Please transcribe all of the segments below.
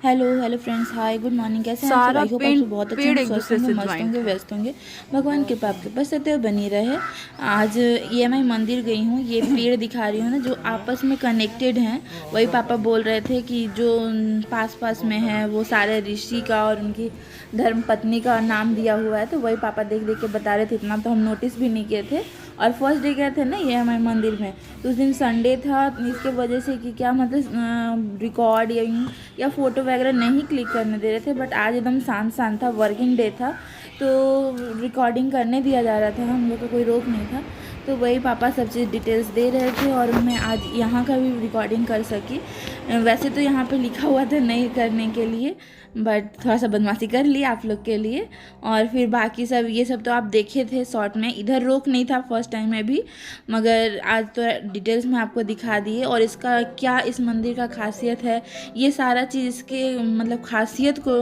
Hello hello friends, hi good morning. कैसे हैं आप सब? सारा आई होप आप सब बहुत अच्छे पेड़ होंगे, एक स्वस्थ दूसरे होंगे, से मस्त ज्वाइंट होंगे, है। व्यस्त होंगे। भगवान कृपा आपके बस सदैव बनी रहे। आज EMI मंदिर गई हूँ। ये पेड़ दिखा रही हूँ ना, जो आपस में कनेक्टेड हैं। वही पापा बोल रहे थे कि जो पास पास में है वो सारे ऋषि का और उनकी धर्म पत्नी का नाम दिया हुआ है। तो वही पापा देख देख के बता रहे थे। इतना तो हम नोटिस भी नहीं किए थे। और फर्स्ट डे गए थे ना EMI मंदिर में, तो उस दिन संडे था। इसके वजह से कि क्या मतलब रिकॉर्ड या फ़ोटो वगैरह नहीं क्लिक करने दे रहे थे। बट आज एकदम शांत शांत था, वर्किंग डे था, तो रिकॉर्डिंग करने दिया जा रहा था, हम लोग का कोई रोक नहीं था। तो वही पापा सब चीज़ डिटेल्स दे रहे थे और मैं आज यहाँ का भी रिकॉर्डिंग कर सकी। वैसे तो यहाँ पे लिखा हुआ था नहीं करने के लिए, बट थोड़ा सा बदमाशी कर ली आप लोग के लिए। और फिर बाकी सब ये सब तो आप देखे थे शॉर्ट में। इधर रोक नहीं था फर्स्ट टाइम में भी, मगर आज तो डिटेल्स में आपको दिखा दिए। और इसका क्या, इस मंदिर का खासियत है, ये सारा चीज़ इसके मतलब खासियत को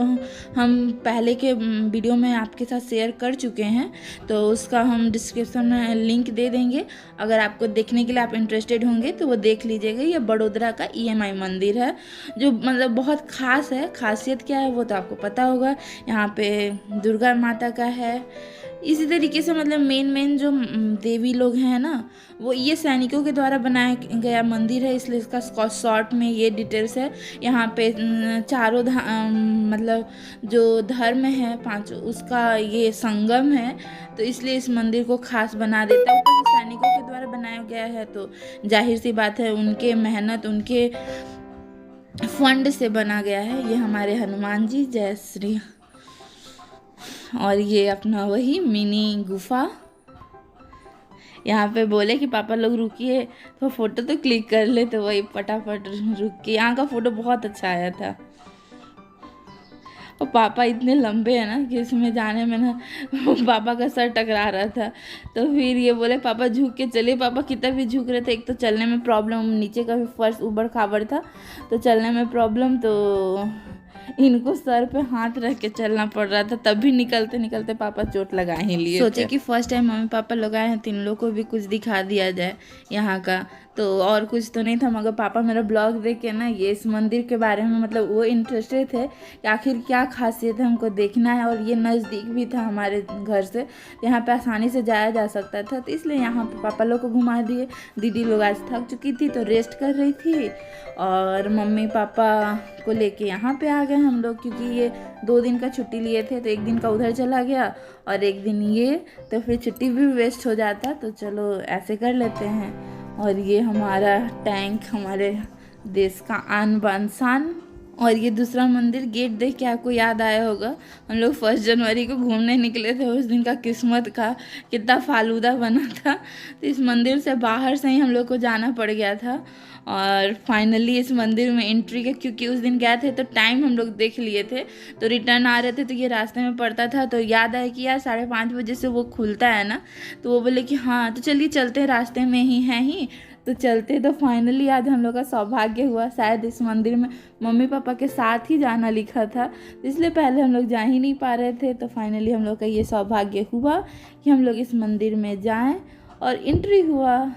हम पहले के वीडियो में आपके साथ शेयर कर चुके हैं। तो उसका हम डिस्क्रिप्शन में लिंक दे देंगे। अगर आपको देखने के लिए आप इंटरेस्टेड होंगे तो वो देख लीजिएगा। ये बड़ोदरा का EMI मंदिर है, जो मतलब बहुत ख़ास है। खासियत क्या है वो तो आपको पता होगा। यहाँ पे दुर्गा माता का है। इसी तरीके से मतलब मेन जो देवी लोग हैं ना, वो ये सैनिकों के द्वारा बनाया गया मंदिर है, इसलिए इसका शॉर्ट में ये डिटेल्स है। यहाँ पे चारों मतलब जो धर्म है पांचों, उसका ये संगम है। तो इसलिए इस मंदिर को खास बना देता है। ऊपर से सैनिकों के द्वारा बनाया गया है, तो जाहिर सी बात है उनके मेहनत, उनके फंड से बना गया है। ये हमारे हनुमान जी, जय श्री। और ये अपना वही मिनी गुफा। यहाँ पे बोले कि पापा लोग रुकिए तो फोटो तो क्लिक कर ले, तो वही फटाफट रुक के। यहाँ का फोटो बहुत अच्छा आया था। और पापा इतने लंबे हैं ना कि इसमें जाने में ना पापा का सर टकरा रहा था। तो फिर ये बोले पापा झुक के चलिए। पापा कितना भी झुक रहे थे, एक तो चलने में प्रॉब्लम, नीचे का भी फर्श ऊबड़ खाबड़ था तो चलने में प्रॉब्लम। तो इनको सर पे हाथ रख के चलना पड़ रहा था, तब भी निकलते निकलते पापा चोट लगा ही लिए। सोचे कि फर्स्ट टाइम मम्मी पापा लोग आए हैं, तीन लोग को भी कुछ दिखा दिया जाए यहाँ का। तो और कुछ तो नहीं था, मगर पापा मेरा ब्लॉग देख के ना ये इस मंदिर के बारे में मतलब वो इंटरेस्टेड थे कि आखिर क्या खासियत है, हमको देखना है। और ये नज़दीक भी था हमारे घर से, यहाँ पे आसानी से जाया जा सकता था, तो इसलिए यहाँ पे पापा लोग को घुमा दिए। दीदी लोग आज थक चुकी थी तो रेस्ट कर रही थी, और मम्मी पापा को लेके यहाँ पे आ गए हम लोग, क्योंकि ये 2 दिन का छुट्टी लिए थे। तो एक दिन का उधर चला गया और एक दिन ये, तो फिर छुट्टी भी वेस्ट हो जाता, तो चलो ऐसे कर लेते हैं। और ये हमारा टैंक, हमारे देश का आन बान शान। और ये दूसरा मंदिर गेट देख के आपको याद आया होगा, हम लोग 1 जनवरी को घूमने निकले थे। उस दिन का किस्मत का कितना फालूदा बना था, तो इस मंदिर से बाहर से ही हम लोग को जाना पड़ गया था। और फाइनली इस मंदिर में एंट्री के, क्योंकि उस दिन गए थे तो टाइम हम लोग देख लिए थे, तो रिटर्न आ रहे थे तो ये रास्ते में पड़ता था। तो याद आया कि यार 5:30 बजे से वो खुलता है ना, तो वो बोले कि हाँ तो चलिए चलते हैं, रास्ते में ही हैं ही तो चलते। तो फाइनली आज हम लोग का सौभाग्य हुआ। शायद इस मंदिर में मम्मी पापा के साथ ही जाना लिखा था, इसलिए पहले हम लोग जा ही नहीं पा रहे थे। तो फाइनली हम लोग का ये सौभाग्य हुआ कि हम लोग इस मंदिर में जाएं और एंट्री हुआ।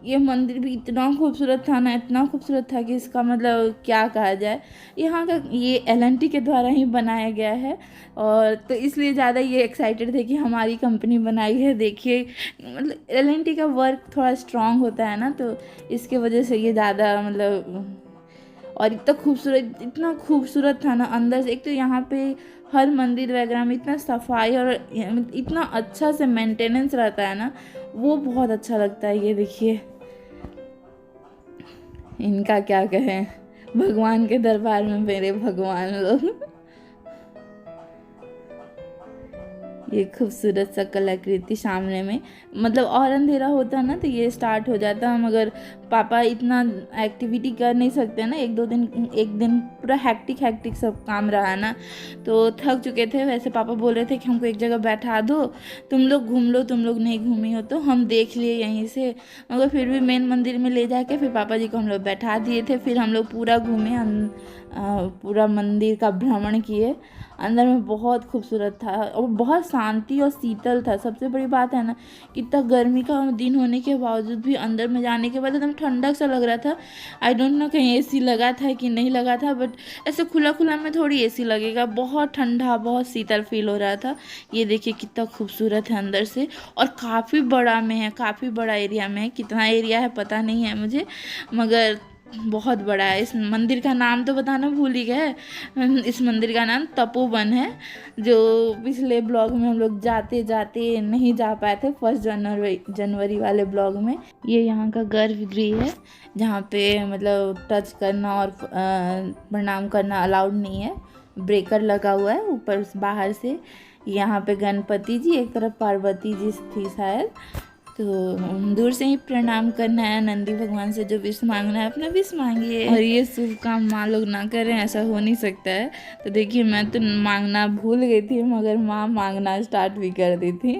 ये मंदिर भी इतना खूबसूरत था ना, इतना खूबसूरत था कि इसका मतलब क्या कहा जाए। यहाँ का ये LNT के द्वारा ही बनाया गया है, और तो इसलिए ज़्यादा ये एक्साइटेड थे कि हमारी कंपनी बनाई है। देखिए मतलब LNT का वर्क थोड़ा स्ट्रांग होता है ना, तो इसके वजह से ये ज़्यादा मतलब। और इतना खूबसूरत था ना अंदर से। एक तो यहाँ पे हर मंदिर वगैरह में इतना सफाई और इतना अच्छा से मेंटेनेंस रहता है ना, वो बहुत अच्छा लगता है। ये देखिए, इनका क्या कहें, भगवान के दरबार में मेरे भगवान लोग। ये खूबसूरत सा कलाकृति सामने में, मतलब और अंधेरा होता ना तो ये स्टार्ट हो जाता, मगर पापा इतना एक्टिविटी कर नहीं सकते ना। एक दिन पूरा हैक्टिक सब काम रहा ना, तो थक चुके थे। वैसे पापा बोल रहे थे कि हमको एक जगह बैठा दो, तुम लोग घूम लो, तुम लोग नहीं घूमी हो तो हम देख लिए यहीं से। मगर फिर भी मेन मंदिर में ले जाके फिर पापा जी को हम लोग बैठा दिए थे। फिर हम लोग पूरा घूमे, पूरा मंदिर का भ्रमण किए। अंदर में बहुत खूबसूरत था और बहुत शांति और शीतल था। सबसे बड़ी बात है ना कि इतना गर्मी का दिन होने के बावजूद भी अंदर में जाने के बाद एकदम ठंडक सा लग रहा था। आई डोंट नो कहीं एसी लगा था कि नहीं लगा था, बट ऐसे खुला खुला में थोड़ी एसी लगेगा। बहुत ठंडा, बहुत शीतल फील हो रहा था। ये देखिए कितना खूबसूरत है अंदर से, और काफ़ी बड़ा में है, काफ़ी बड़ा एरिया में है। कितना एरिया है पता नहीं है मुझे, मगर बहुत बड़ा है। इस मंदिर का नाम तो बताना भूल ही गए। इस मंदिर का नाम तपोवन है, जो पिछले ब्लॉग में हम लोग जाते जाते नहीं जा पाए थे, 1 जनवरी वाले ब्लॉग में। ये यहाँ का गर्भगृह है, जहाँ पे मतलब टच करना और प्रणाम करना अलाउड नहीं है। ब्रेकर लगा हुआ है ऊपर बाहर से। यहाँ पे गणपति जी, एक तरफ पार्वती जी थी शायद, तो दूर से ही प्रणाम करना है। नंदी भगवान से जो विश मांगना है अपना विश मांगिए, और ये शुभ काम माँ लोग ना करें, ऐसा हो नहीं सकता है। तो देखिए मैं तो मांगना भूल गई थी, मगर माँ मांगना स्टार्ट भी कर दी थी।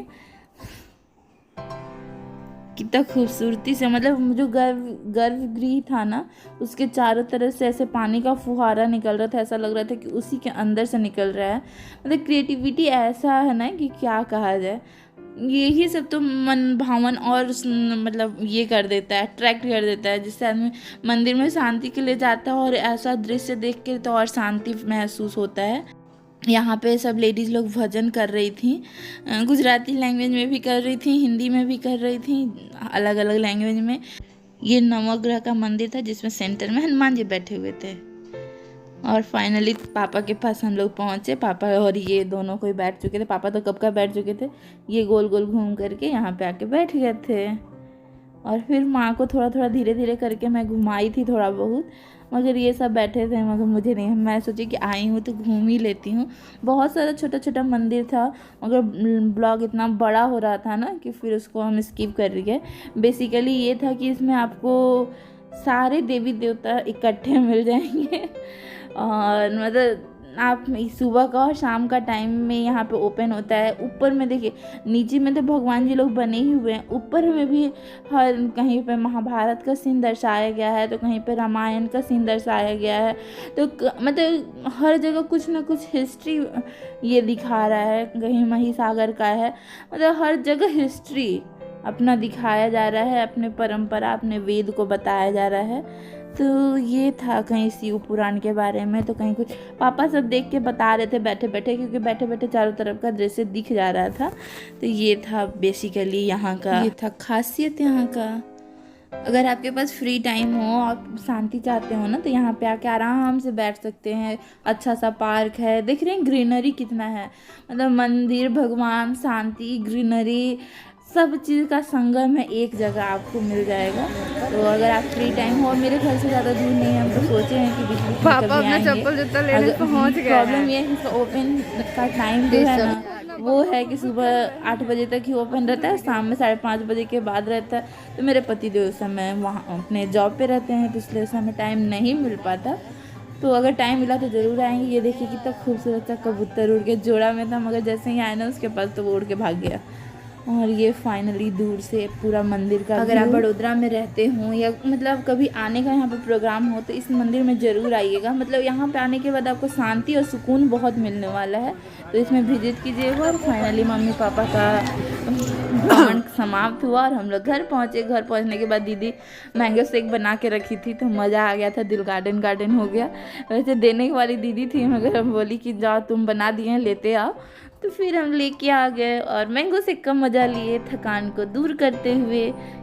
कितना खूबसूरती से, मतलब जो गर्भगृह था ना, उसके चारों तरफ से ऐसे पानी का फुहारा निकल रहा था। ऐसा लग रहा था कि उसी के अंदर से निकल रहा है। मतलब क्रिएटिविटी ऐसा है ना कि क्या कहा जाए। यही सब तो मन भावन और मतलब ये कर देता है, अट्रैक्ट कर देता है, जिससे आदमी मंदिर में शांति के लिए जाता है। और ऐसा दृश्य देख के तो और शांति महसूस होता है। यहाँ पे सब लेडीज़ लोग भजन कर रही थी, गुजराती लैंग्वेज में भी कर रही थी, हिंदी में भी कर रही थी, अलग अलग लैंग्वेज में। ये नवग्रह का मंदिर था, जिसमें सेंटर में हनुमान जी बैठे हुए थे। और फाइनली पापा के पास हम लोग पहुँचे। पापा और ये दोनों कोई बैठ चुके थे। पापा तो कब का बैठ चुके थे, ये गोल गोल घूम करके यहाँ पे आके बैठ गए थे। और फिर माँ को थोड़ा थोड़ा धीरे धीरे करके मैं घुमाई थी थोड़ा बहुत, मगर ये सब बैठे थे, मगर मुझे नहीं। मैं सोची कि आई हूँ तो घूम ही लेती हूँ। बहुत सारा छोटा छोटा मंदिर था, मगर ब्लॉग इतना बड़ा हो रहा था ना कि फिर उसको हम स्किप कर गए। बेसिकली ये था कि इसमें आपको सारे देवी देवता इकट्ठे मिल जाएंगे। और मतलब आप सुबह का और शाम का टाइम में यहाँ पे ओपन होता है। ऊपर में देखिए, नीचे में तो भगवान जी लोग बने ही हुए हैं, ऊपर में भी हर कहीं पे महाभारत का सीन दर्शाया गया है, तो कहीं पे रामायण का सीन दर्शाया गया है। तो मतलब हर जगह कुछ ना कुछ हिस्ट्री ये दिखा रहा है। कहीं महिसागर का है, मतलब हर जगह हिस्ट्री अपना दिखाया जा रहा है, अपने परंपरा, अपने वेद को बताया जा रहा है। तो ये था कहीं शिव पुराण के बारे में, तो कहीं कुछ पापा सब देख के बता रहे थे बैठे बैठे, क्योंकि बैठे बैठे चारों तरफ का दृश्य दिख जा रहा था। तो ये था बेसिकली यहाँ का, ये था खासियत यहाँ का। अगर आपके पास फ्री टाइम हो, आप शांति चाहते हो ना, तो यहाँ पे आके आराम से बैठ सकते हैं। अच्छा सा पार्क है, देख रहे हैं ग्रीनरी कितना है। मतलब मंदिर, भगवान, शांति, ग्रीनरी, सब चीज़ का संगम है, एक जगह आपको मिल जाएगा। तो अगर आप फ्री टाइम हो, मेरे घर से ज़्यादा दूर नहीं है, हम तो सोचे हैं कि बीच बीच में कभी आएंगे। चप्पल जूता लेने पहुँच गए। प्रॉब्लम ये है कि ओपन का टाइम जो है ना, वो है कि सुबह 8 बजे तक ही ओपन रहता है, शाम में 5:30 बजे के बाद रहता है। तो मेरे पति जो उस समय वहाँ अपने जॉब पे रहते हैं, तो इसलिए उस समय टाइम नहीं मिल पाता। तो अगर टाइम मिला तो ज़रूर आएंगे। ये देखिए कितना खूबसूरत सा कबूतर उड़ के जोड़ा में था, मगर जैसे ही आए ना उसके पास, तो वो उड़ के भाग गया। और ये फाइनली दूर से पूरा मंदिर का, अगर आप बड़ोदरा में रहते हो या मतलब कभी आने का यहाँ पे प्रोग्राम हो, तो इस मंदिर में ज़रूर आइएगा। मतलब यहाँ पे आने के बाद आपको शांति और सुकून बहुत मिलने वाला है, तो इसमें विजिट कीजिएगा। और फाइनली मम्मी पापा का भ्रमण समाप्त हुआ और हम लोग घर पहुँचे। घर पहुँचने के बाद दीदी मैंगो शेक बना के रखी थी, तो मज़ा आ गया था, दिल गार्डन हो गया। वैसे देने वाली दीदी थी, मगर हम बोली कि जाओ तुम बना दिए, लेते आओ। तो फिर हम लेके आ गए और मैंगो शेक का मज़ा लिए, थकान को दूर करते हुए।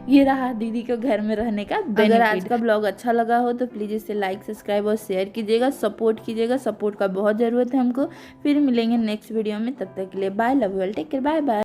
ये रहा दीदी को घर में रहने का बेनिफिट। अगर आज का ब्लॉग अच्छा लगा हो तो प्लीज़ इसे लाइक, सब्सक्राइब और शेयर कीजिएगा, सपोर्ट कीजिएगा। सपोर्ट का बहुत ज़रूरत है हमको। फिर मिलेंगे नेक्स्ट वीडियो में, तब तक के लिए bye, love you all, take care, bye bye.